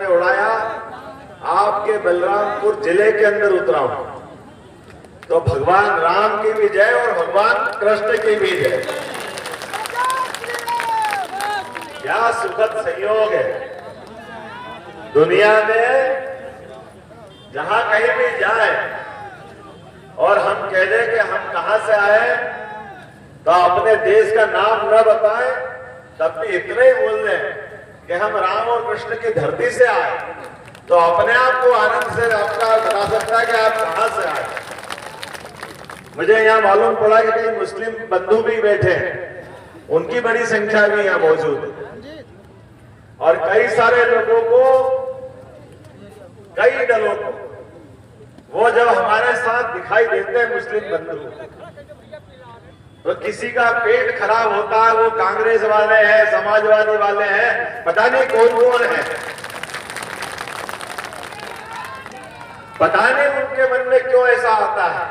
आपने उड़ाया, आपके बलरामपुर जिले के अंदर उतरा हूं, तो भगवान राम की भी जय और भगवान कृष्ण की भी जय। क्या सुखद संयोग है। दुनिया में जहां कहीं भी जाए और हम कह दें कि हम कहां से आए, तो अपने देश का नाम न बताएं, तब भी इतने ही बोल दें कि हम राम और कृष्ण की धरती से आए, तो अपने आप को आनंद से आपका बता सकता है कि आप कहां से आए। मुझे यहाँ मालूम पड़ा कि कई मुस्लिम बंधु भी बैठे हैं, उनकी बड़ी संख्या भी यहाँ मौजूद है, और कई सारे लोगों को, कई दलों को वो जब हमारे साथ दिखाई देते हैं मुस्लिम बंधु, तो किसी का पेट खराब होता है, वो कांग्रेस वाले हैं, समाजवादी वाले हैं, पता नहीं कौन कौन है, पता नहीं उनके मन में क्यों ऐसा आता है।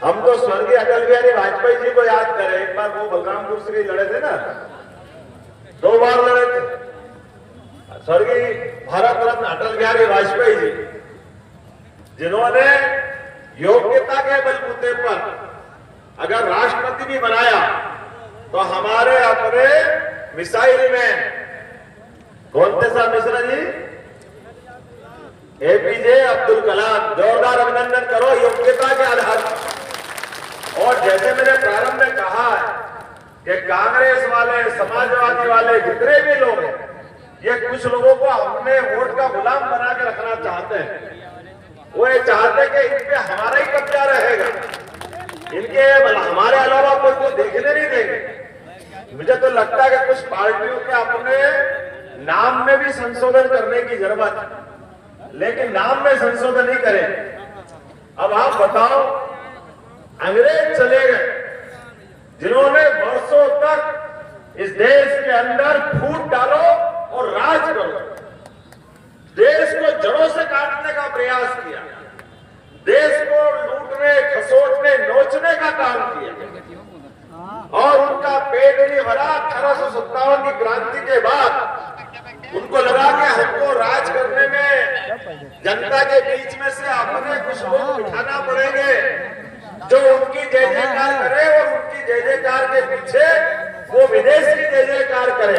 हम तो स्वर्गीय अटल बिहारी वाजपेयी जी को याद करें। एक बार वो बलरामपुर से लड़े थे ना, 2 बार लड़े थे, स्वर्गीय भारत रत्न अटल बिहारी वाजपेयी जी, जिन्होंने योग्यता के बलबूते पर अगर राष्ट्रपति भी बनाया, तो हमारे अपने मिसाइल में कौन थे साहब मिश्रा जी, एपीजे अब्दुल कलाम, जोरदार अभिनंदन करो योग्यता के आधार पर। और जैसे मैंने प्रारंभ में कहा है कि कांग्रेस वाले, समाजवादी वाले, जितने भी लोग हैं, ये कुछ लोगों को अपने वोट का गुलाम बना के रखना चाहते हैं। वो ये चाहते कि इन पे हमारा ही कब्जा रहेगा, इनके हमारे अलावा कोई को देखने नहीं देंगे। मुझे तो लगता है कि कुछ पार्टियों के अपने नाम में भी संशोधन करने की जरूरत है, लेकिन नाम में संशोधन नहीं करें। अब आप बताओ, अंग्रेज चले गए, जिन्होंने वर्षों तक इस देश के अंदर फूट डालो और राज करो, देश को जड़ों से काटने का प्रयास किया, देश को लूटने, खसोटने, नोचने का काम किया, और उनका पेट नहीं भरा। 1857 की क्रांति के बाद उनको लगा कि हमको राज करने में जनता के बीच में से अपने कुछ लोग बिठाना पड़ेंगे जो उनकी जय जयकार करे, और उनकी जय जयकार के पीछे वो विदेश की जय जयकार करे।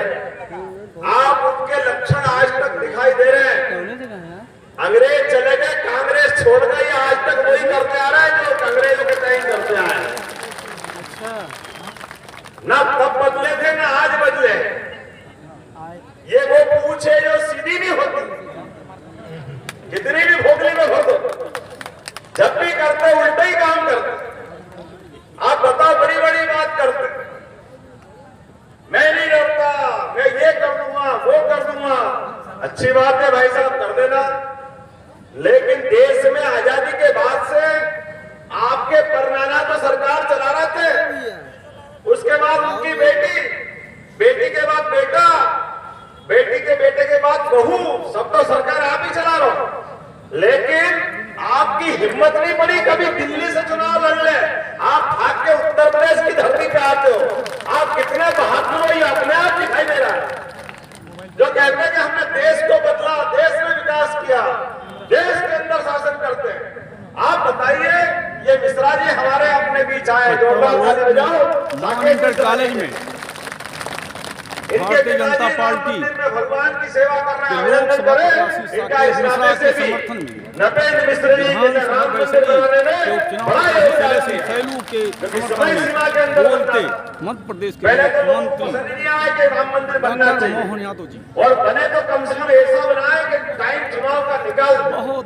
आप उनके लक्षण आज तक दिखाई दे रहे हैं। अंग्रेज चले गए, कांग्रेस छोड़ गई, आज तक वही करते आ रहा है जो अंग्रेजों के टाइम करते आ रहे हैं। ना तब बदले थे, ना आज बदले। ये वो पूछ है जो सीधी नहीं होती, कितनी भी भोगली में भर दो, जब भी करते उल्टा ही काम करते। आप बताओ, बड़ी बड़ी बात करते, मैं नहीं डरता, मैं ये कर दूंगा, वो कर दूंगा। अच्छी बात है भाई साहब, कर देना, लेकिन देश में आजादी के बाद से आपके परनाना तो सरकार चला रहे थे, उसके बाद उनकी बेटी, बेटी के बाद बेटा, बेटी के बेटे के बाद बहू, सब तो सरकार आप ही चला रहे हो। लेकिन आपकी हिम्मत नहीं पड़ी कभी दिल्ली से चुनाव लड़ ले, आप भाग के उत्तर प्रदेश की धरती पे आते हो। आप कितने बहादुर हो, ये अपने आप दिखाई दे रहा है। जो कहते हैं कि हमने देश को बदला, देश में विकास किया, देश के अंदर शासन करते हैं। आप बताइए, ये मिश्रा जी हमारे अपने बीच आए, जोरदार ताली बजाओ। कॉलेज में भारतीय जनता पार्टी भगवान की सेवा करना के लोकसभा प्रत्याशी साकेत मिश्रा के समर्थन में विधानसभा परिषद के उपचुनाव से सैलू के समर्थन में बोलते मध्य प्रदेश के मुख्यमंत्री डॉक्टर मोहन यादव जी, और बने तो कम से कम ऐसा बनाए कि टाइम चुनाव का निकाल बहुत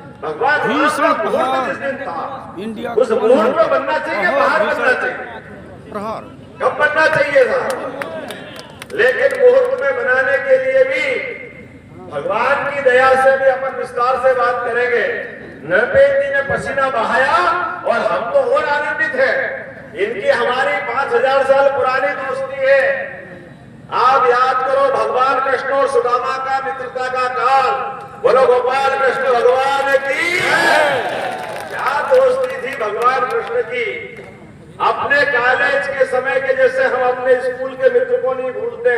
भीषण प्रहार इंडिया उस मुहूर्त में बनना चाहिए, बाहर बनना चाहिए, प्रहार कब बनना चाहिए था। लेकिन मुहूर्त में बनाने के लिए भी भगवान की दया से भी अपन विस्तार से बात करेंगे। नरपेट जी ने पसीना बहाया और हम तो और आनंदित हैं। इनकी हमारी 5000 साल पुरानी दोस्ती है। आप याद करो, भगवान कृष्ण और सुदामा का मित्रता का काल, बोलो गोपाल कृष्ण भगवान की। क्या दोस्ती थी भगवान कृष्ण की। अपने कॉलेज के समय के जैसे हम अपने स्कूल के मित्र को नहीं भूलते,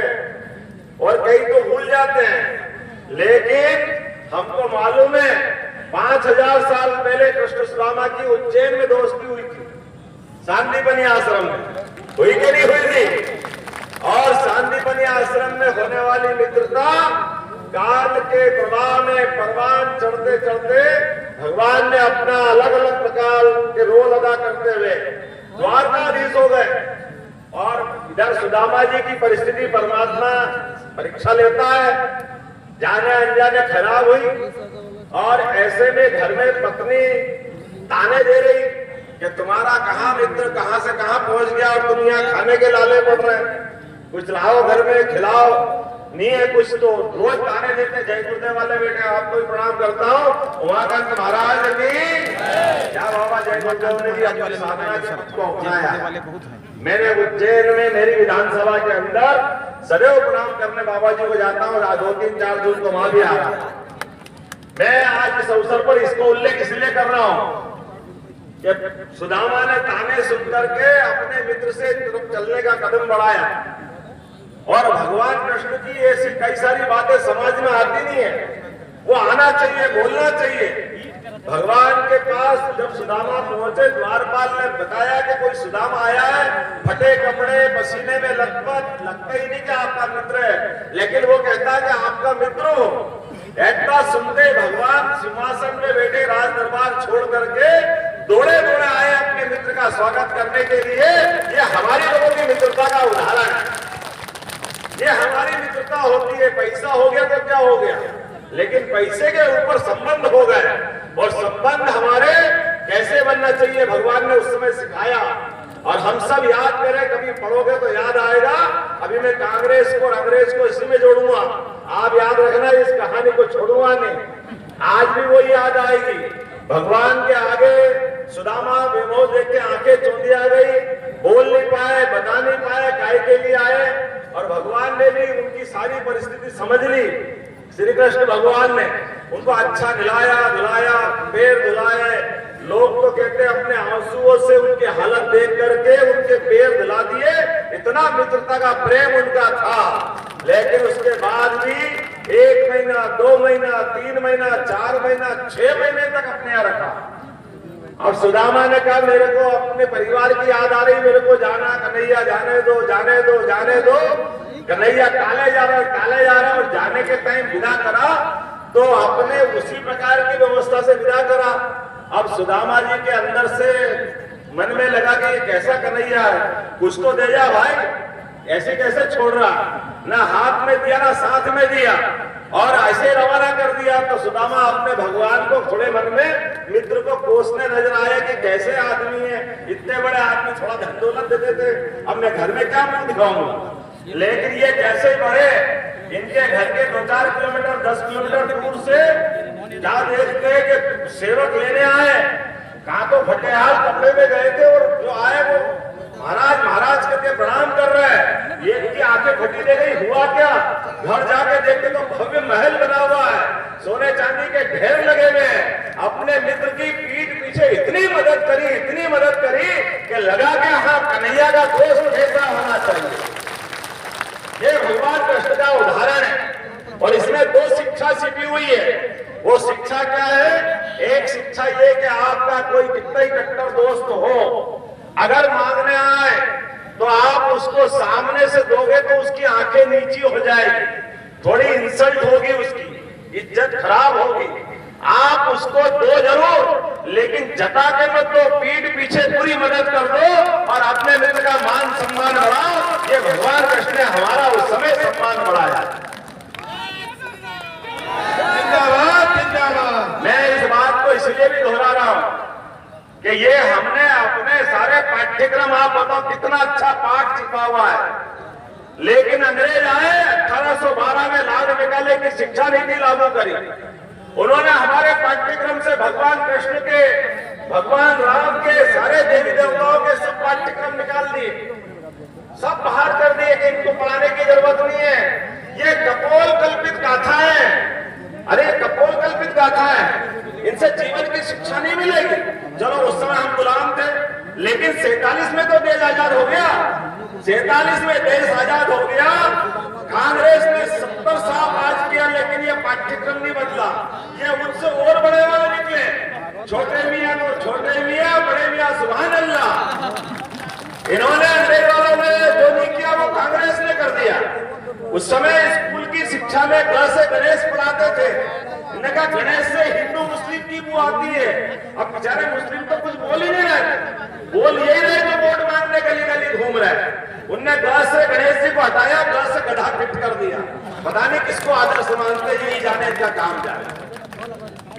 और कई तो भूल जाते हैं। लेकिन हमको मालूम है 5000 साल पहले कृष्ण सुदामा की उज्जैन में दोस्ती हुई थी, सांदीपनि आश्रम में हुई कि नहीं हुई थी? और सांदीपनि आश्रम में होने वाली मित्रता काल के प्रवाह में परवान चढ़ते चढ़ते भगवान ने अपना अलग अलग प्रकार के रोल अदा करते हुए द्वारकाधीश हो गए। और इधर सुदामा जी की परिस्थिति परमात्मा परीक्षा लेता है, जाने अनजाने खराब हुई और ऐसे में घर में पत्नी ताने दे रही कि तुम्हारा कहाँ मित्र कहाँ से कहाँ पहुंच गया और तुम यहाँ खाने के लाले पड़ रहे हैं, कुछ लाओ घर में खिलाओ, नहीं है कुछ तो रोज ताने देते। जय गुरुदेव वाले बेटे आपको भी प्रणाम करता हूँ, उमाकांत महाराज की क्या बाबा जय गुरुदेव ने भी अपनी साधना के पथ को अपनाया। मेरे उज्जैन में मेरी विधानसभा के अंदर सदैव प्रणाम करने बाबा जी को जाता हूँ, 2, 3, 4 जून को वहां भी आ रहा हूँ। मैं आज इस अवसर पर इसको उल्लेख इसलिए कर रहा हूँ कि सुदामा ने ताने सुन करके अपने मित्र से चलने का कदम बढ़ाया और भगवान कृष्ण की ऐसी कई सारी बातें समाज में आती नहीं है, वो आना चाहिए, बोलना चाहिए। भगवान के पास जब सुदामा पहुंचे, द्वारपाल ने बताया कि कोई सुदामा आया है, फटे कपड़े, पसीने में लथपथ, लगता ही नहीं कि आपका मित्र है, लेकिन वो कहता है कि आपका मित्र हो। ऐसा सुनते भगवान सिंहासन में बैठे राज दरबार छोड़ करके दौड़े दौड़े आए अपने मित्र का स्वागत करने के लिए। ये हमारी लोगों की मित्रता का उदाहरण है, ये हमारी मित्रता होती है। पैसा हो गया तो क्या हो गया, लेकिन पैसे के ऊपर संबंध हो गए और संबंध हमारे कैसे बनना चाहिए भगवान ने उस समय सिखाया। और हम सब याद करें, कभी पढ़ोगे तो याद आएगा। अभी मैं कांग्रेस को और अंग्रेज को इसी में जोड़ूंगा, आप याद रखना, इस कहानी को छोड़ूंगा नहीं, आज भी वो याद आएगी। भगवान के आगे सुदामा बेमौज देख के आंखें चौंधी आ गई, बोल नहीं पाए, बता नहीं पाए काय के लिए आए, और भगवान ने भी उनकी सारी परिस्थिति समझ ली। श्री कृष्ण भगवान ने उनको अच्छा खिलाया धुलाया, पैर धुलाए। लोग तो कहते अपने आंसुओं से उनकी हालत देख करके उनके पैर धुला दिए, इतना मित्रता का प्रेम उनका था। लेकिन उसके बाद भी 1 महीना, 2 महीना, 3 महीना, 4 महीना, 6 महीने तक अपने यहाँ रखा। और सुदामा ने कहा मेरे को अपने परिवार की याद आ रही, मेरे को जाना, कन्हैया जाने दो, जाने दो, जाने दो। कन्हैया काले जा रहा है, काले जा रहा है, और जाने के टाइम विदा करा तो अपने उसी प्रकार की व्यवस्था से विदा करा। अब सुदामा जी के अंदर से मन में लगा कि ये कैसा कन्हैया है, कुछ तो दे जा भाई, ऐसे कैसे छोड़ रहा, ना हाथ में दिया ना साथ में दिया, और ऐसे रवाना कर दिया। तो सुदामा अपने भगवान को थोड़े मन में मित्र को कोसने नजर आया कि कैसे आदमी है, इतने बड़े आदमी थोड़ा धन दौलत देते थे, अब मैं घर में क्या मुंह दिखाऊंगा। लेकिन ये कैसे बढ़े, इनके घर के 2-4 किलोमीटर 10 किलोमीटर दूर से क्या देखते हैं कि सेवक लेने आए, कहा तो फटेहाल कपड़े में गए थे, और जो आए वो महाराज महाराज करके प्रणाम कर रहे हैं। ये इनकी आंखें फटी दे गई, हुआ क्या, घर जाके देखते तो भव्य महल बना हुआ है, सोने चांदी के ढेर लगे हुए हैं। अपने मित्र की पीठ पीछे इतनी मदद करी, इतनी मदद करी कि लगा कि हाँ कन्हैया का दोस्त ऐसा होना चाहिए। ये भगवान कृष्ण का उदाहरण है, और इसमें 2 शिक्षा छिपी हुई है। वो शिक्षा क्या है, एक शिक्षा ये कि आपका कोई कितना ही कट्टर दोस्त हो, अगर मांगने आए तो आप उसको सामने से दोगे तो उसकी आंखें नीची हो जाएगी, थोड़ी इंसल्ट होगी, उसकी इज्जत खराब होगी। आप उसको दो जरूर, लेकिन जता के मत दो, पीठ पीछे पूरी मदद कर दो और अपने मित्र का मान सम्मान बढ़ाओ। ये भगवान कृष्ण ने हमारा उस समय सम्मान बढ़ाया। जिंदाबाद जिंदाबाद। मैं इस बात को इसलिए भी दोहरा रहा हूं कि ये हमने अपने सारे पाठ्यक्रम, आप बताओ कितना अच्छा पाठ छिपा हुआ है, लेकिन अंग्रेज आए 1812 में लाल निकाले की शिक्षा नीति लागू करी। उन्होंने हमारे पाठ्यक्रम से भगवान कृष्ण के, भगवान राम के, सारे देवी देवताओं के सब पाठ्यक्रम निकाल दिए, सब बाहर कर दिए कि इनको पढ़ाने की जरूरत नहीं है। ये कपोल कल्पित गाथा है, अरे कपोल कल्पित गाथा है, इनसे जीवन की शिक्षा नहीं मिलेगी। चलो उस समय हम गुलाम थे, लेकिन 47 में तो देश आजाद हो गया, 47 में देश आजाद हो गया कांग्रेस ने 70 साल राज किया, लेकिन ये पाठ्यक्रम नहीं बदला। ये उनसे और बड़े वाले निकले, छोटे मियाँ को छोटे मियाँ, बड़े मियाँ सुभान अल्लाह। इन्होंने अंग्रेज वालों ने जो नहीं किया वो कांग्रेस ने कर दिया। उस समय स्कूल की शिक्षा में ग से गणेश पढ़ाते थे। इन्होंने कहा गणेश से हिंदू मुस्लिम की वो आती है। अब बेचारे मुस्लिम तो कुछ बोल ही नहीं रहे, बोल यही रहे जो वोट मांगने गली गली घूम रहे हैं। उनने ग से गणेश जी को हटाया, ग से गधा फिट कर दिया। पता नहीं किसको आदर्श मानते, यही जाने इनका काम जाने।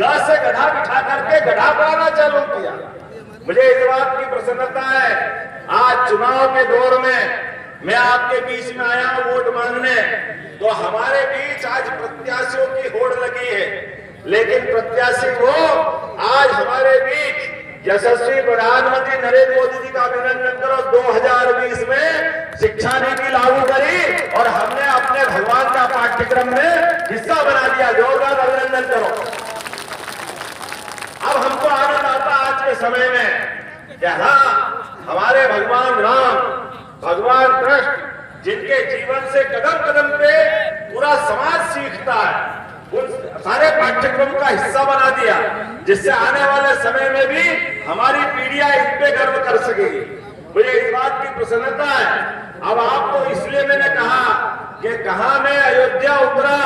ग से गधा बिठा करके गधा पढ़ाना चालू किया। मुझे इस बात की प्रसन्नता है, आज चुनाव के दौर में मैं आपके बीच में आया हूं वोट मांगने, तो हमारे बीच आज प्रत्याशियों की होड़ लगी है। लेकिन प्रत्याशी वो आज हमारे बीच यशस्वी प्रधानमंत्री नरेंद्र मोदी जी का अभिनंदन करो। 2020 में शिक्षा नीति लागू करी और हमने अपने भगवान का पाठ्यक्रम में हिस्सा बना दिया। जोरदार अभिनंदन करो। अब हमको आनंद आता आज के समय में कि हाँ, हमारे भगवान राम, भगवान कृष्ण, जिनके जीवन से कदम कदम पे पूरा समाज सीखता है, उन सारे पाठ्यक्रम का हिस्सा बना दिया, जिससे आने वाले समय में भी हमारी पीढ़ियां इन पे गर्व कर सकेगी। मुझे इस बात की प्रसन्नता है। अब आपको इसलिए मैंने कहा कि कहां मैं अयोध्या उतरा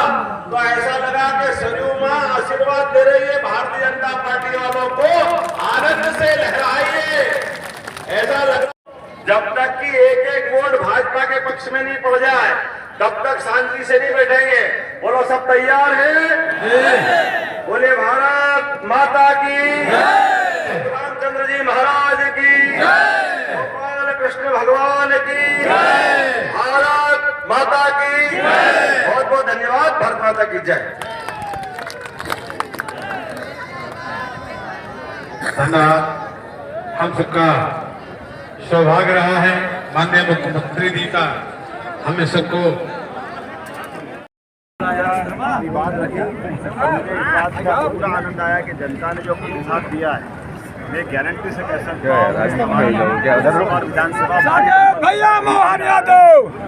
तो ऐसा लगा कि सरयू मां आशीर्वाद दे रही है भारतीय जनता पार्टी वालों को, आनंद से लहराइए। ऐसा लगा जब तक कि एक एक वोट भाजपा के पक्ष में नहीं पड़ जाए तब तक शांति से नहीं बैठेंगे। बोलो सब तैयार हैं? बोले भारत माता की, रामचंद्र जी महाराज की, गोपाल कृष्ण भगवान की, भारत माता की। बहुत बहुत धन्यवाद। भारत माता की जय। धन्यवाद। हम सबका सौभाग्य रहा है माननीय मुख्यमंत्री जी का हमें सबको बात रखी। मुझे इस बात का पूरा आनंद आया कि जनता ने जो प्रतिसाद दिया है, मैं गारंटी से कह सकता हूँ विधानसभा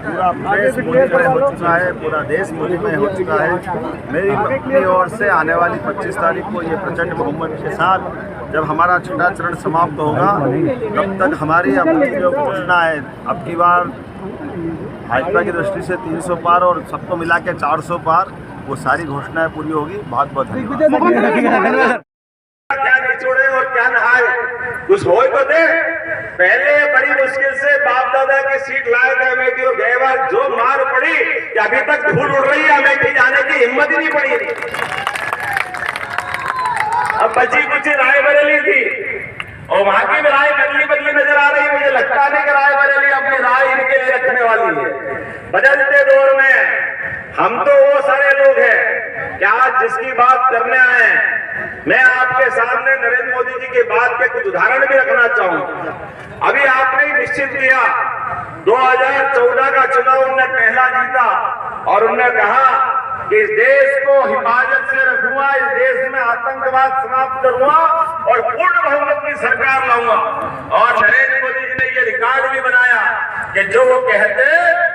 पूरा प्रदेश मोदीमय हो चुका है, पूरा देश मोदीमय हो चुका है। मेरी अपनी ओर से आने वाली 25 तारीख को ये प्रचंड बहुमत के साथ जब हमारा छठा चरण समाप्त होगा, तब तक हमारी अपनी जो घोषणा है, अब की बार भाजपा की दृष्टि से 300 पार और सबको मिला के 400 पार, वो सारी घोषणाएं पूरी होगी। बहुत बहुत धन्यवाद। क्या निचोड़े और क्या नहाए, कुछ हो तो दे। पहले बड़ी मुश्किल से बाप दादा की सीट लाए थे अमेठी, और गए बार जो मार पड़ी कि अभी तक धूल उड़ रही है, अमेठी जाने की हिम्मत ही नहीं पड़ी। अब बची कुछ रायबरेली थी और वहां की भी राय बदली बदली नजर आ रही। मुझे लगता नहीं कि रायबरेली अपनी राय इनके लिए रखने वाली है। बदलते दौर में हम तो वो सारे लोग हैं कि आज जिसकी बात करने आए हैं, मैं आपके सामने नरेंद्र मोदी जी की बात के कुछ उदाहरण भी रखना चाहूंगा। अभी आपने निश्चित किया 2014 का चुनाव उन्होंने पहला जीता और उन्होंने कहा कि इस देश को हिफाजत से रखूंगा, इस देश में आतंकवाद समाप्त करूंगा और पूर्ण बहुमत की सरकार लाऊंगा। और नरेंद्र मोदी जी ने ये रिकॉर्ड भी बनाया कि जो वो कहते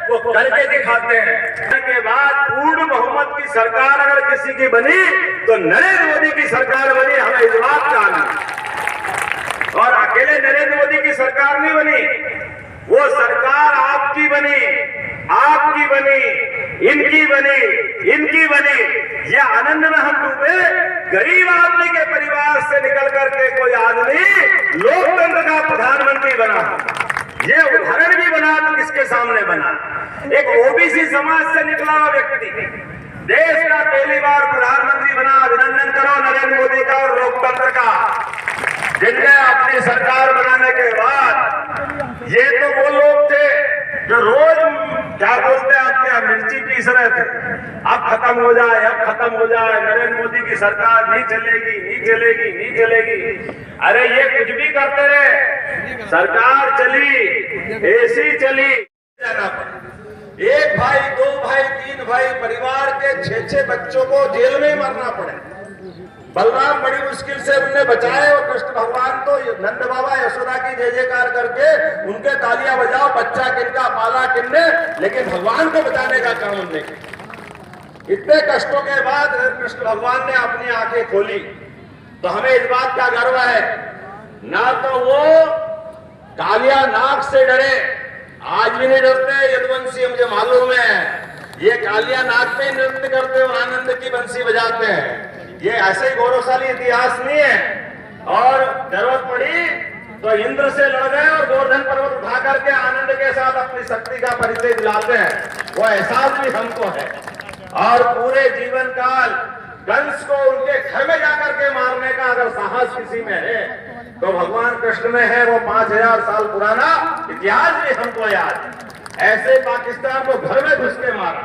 वो करके दिखाते हैं। के बाद पूर्ण बहुमत की सरकार अगर किसी की बनी तो नरेंद्र मोदी की सरकार बनी। हमें इस बात का आनंद। और अकेले नरेंद्र मोदी की सरकार नहीं बनी, वो सरकार आपकी बनी, आपकी बनी, इनकी बनी, इनकी बनी। ये आनंद में हम डूबे। गरीब आदमी के परिवार से निकल करके कोई आदमी लोकतंत्र का प्रधानमंत्री बना। ये उदाहरण भी बना तो किसके सामने बना? एक ओबीसी समाज से निकला हुआ व्यक्ति देश का पहली बार प्रधानमंत्री बना। अभिनंदन करो नरेंद्र मोदी का और लोकतंत्र का, जिनने अपनी सरकार बनाने के बाद ये तो वो लोग थे जो रोज क्या बोलते हैं आपके यहाँ मिर्ची पीस रहे थे, अब खत्म हो जाए, अब खत्म हो जाए, नरेंद्र मोदी की सरकार नहीं चलेगी, नहीं चलेगी, नहीं चलेगी। अरे ये कुछ भी करते रहे, सरकार चली, एसी चली। एक भाई, दो भाई, तीन भाई, परिवार के 6-6 बच्चों को जेल में ही मरना पड़े। बलराम बड़ी मुश्किल से उन्हें बचाए और कृष्ण भगवान तो नंद बाबा यशोदा की जय जयकार करके उनके तालियां बजाओ, बच्चा किनका पाला किन्ने, लेकिन भगवान को बचाने का काम उन्होंने किया। इतने कष्टों के बाद कृष्ण भगवान ने अपनी आंखें खोली, तो हमें इस बात का गर्व है, ना तो वो कालिया नाग से डरे, आज भी नहीं डरते यदुवंशी, मुझे मालूम है। ये कालिया नाग पे नृत्य करते और आनंद की बंसी बजाते हैं। ये ऐसे ही गौरवशाली इतिहास नहीं है। और जरूरत पड़ी तो इंद्र से लड़ गए और गोवर्धन पर्वत उठा करके आनंद के साथ अपनी शक्ति का परिचय दिलाते हैं। वो एहसास भी हमको है। और पूरे जीवन काल कंस को उनके घर में जाकर के मारने का अगर साहस किसी में है तो भगवान कृष्ण में है। वो 5000 साल पुराना इतिहास भी हमको याद है। ऐसे पाकिस्तान को घर में घुस के मारा,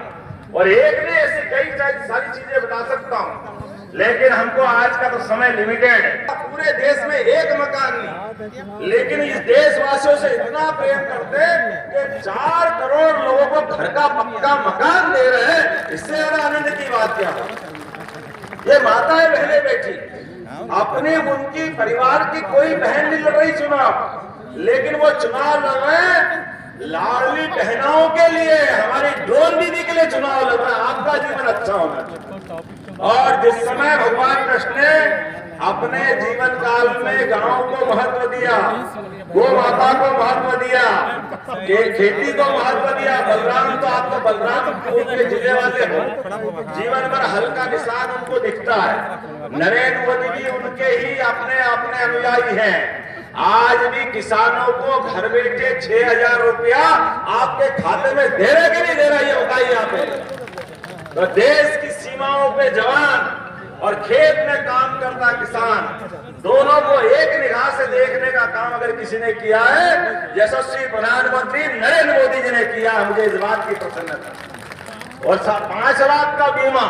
और एक ने ऐसी कई सारी चीजें बता सकता हूँ, लेकिन हमको आज का तो समय लिमिटेड है। पूरे देश में एक मकान नहीं, लेकिन इस देशवासियों से इतना प्रेम करते कि 4 करोड़ लोगों को घर का पक्का मकान दे रहे हैं। इससे ज्यादा आनंद की बात क्या है। ये माताएं बहनें बैठी, अपने उनकी परिवार की कोई बहन नहीं लड़ रही चुनाव, लेकिन वो चुनाव लड़ रहे लाडली बहनों के लिए, हमारी ड्रोन दीदी के लिए चुनाव लड़ रहा है। आपका जीवन अच्छा होना चाहिए। और जिस समय भगवान कृष्ण ने अपने जीवन काल में गांव को महत्व दिया, गो माता को महत्व दिया, खेती को महत्व दिया। बलराम तो आपको बलरामपुर के जिले वाले हो, जीवन भर हल्का निशान उनको दिखता है। नरेंद्र मोदी भी उनके ही अपने अनुयायी हैं। आज भी किसानों को घर बैठे 6000 रुपया आपके खाते में दे रहे कि नहीं दे रहा, ये बताइए आप। तो देश की सीमाओं पे जवान और खेत में काम करता किसान, दोनों को एक निगाह से देखने का काम अगर किसी ने किया है, यशस्वी प्रधानमंत्री नरेंद्र मोदी जी ने किया। मुझे इस बात की प्रसन्नता। और 5 लाख का बीमा